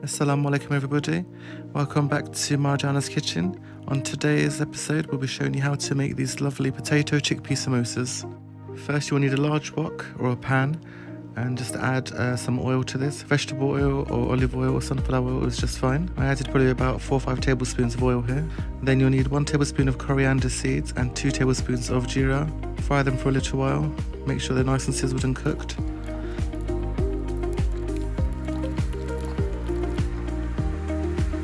Assalamu alaikum everybody, welcome back to Marjana's kitchen. On today's episode we'll be showing you how to make these lovely potato chickpea samosas. First you will need a large wok or a pan and just add some oil to this. Vegetable oil or olive oil or sunflower oil is just fine. I added probably about 4 or 5 tablespoons of oil here. Then you'll need 1 tablespoon of coriander seeds and 2 tablespoons of jeera. Fry them for a little while, make sure they're nice and sizzled and cooked.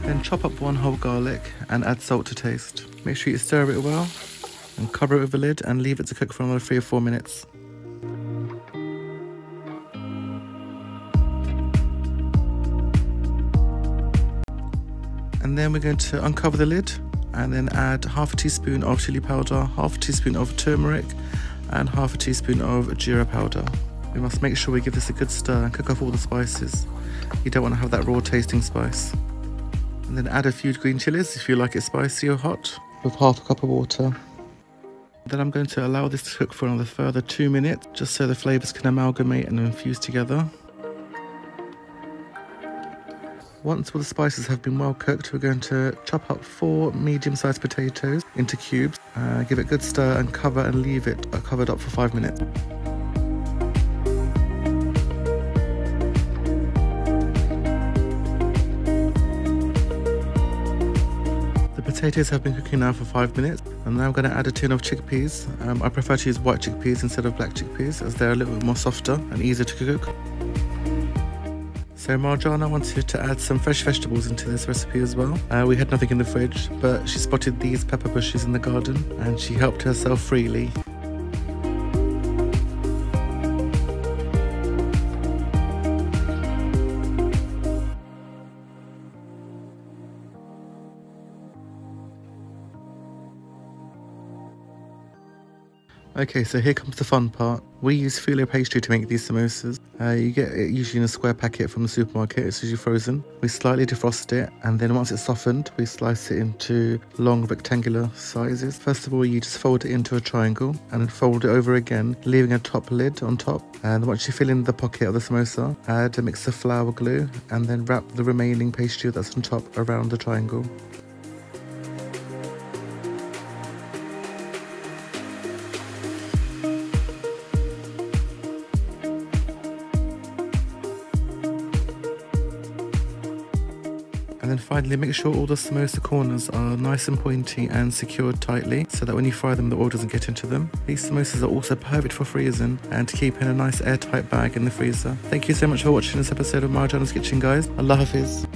Then chop up 1 whole garlic and add salt to taste. Make sure you stir it well and cover it with a lid and leave it to cook for another 3 or 4 minutes. And then we're going to uncover the lid and then add half a teaspoon of chili powder, half a teaspoon of turmeric and half a teaspoon of jeera powder. We must make sure we give this a good stir and cook off all the spices. You don't want to have that raw tasting spice. And then add a few green chilies if you like it spicy or hot, with half a cup of water. Then I'm going to allow this to cook for another further 2 minutes, just so the flavours can amalgamate and infuse together. Once all the spices have been well cooked, we're going to chop up 4 medium-sized potatoes into cubes, give it a good stir and cover and leave it covered up for 5 minutes. Potatoes have been cooking now for 5 minutes, and now I'm going to add a tin of chickpeas. I prefer to use white chickpeas instead of black chickpeas as they're a little bit more softer and easier to cook. So Marjana wanted to add some fresh vegetables into this recipe as well. We had nothing in the fridge, but she spotted these pepper bushes in the garden and she helped herself freely. Okay, so here comes the fun part. We use filo pastry to make these samosas. You get it usually in a square packet from the supermarket. It's usually frozen. We slightly defrost it, and then once it's softened, we slice it into long rectangular sizes. First of all, you just fold it into a triangle and then fold it over again, leaving a top lid on top. And once you fill in the pocket of the samosa, add a mix of flour glue and then wrap the remaining pastry that's on top around the triangle. And then finally, make sure all the samosa corners are nice and pointy and secured tightly so that when you fry them, the oil doesn't get into them. These samosas are also perfect for freezing and to keep in a nice airtight bag in the freezer. Thank you so much for watching this episode of Marjana's Kitchen, guys. Allah Hafiz.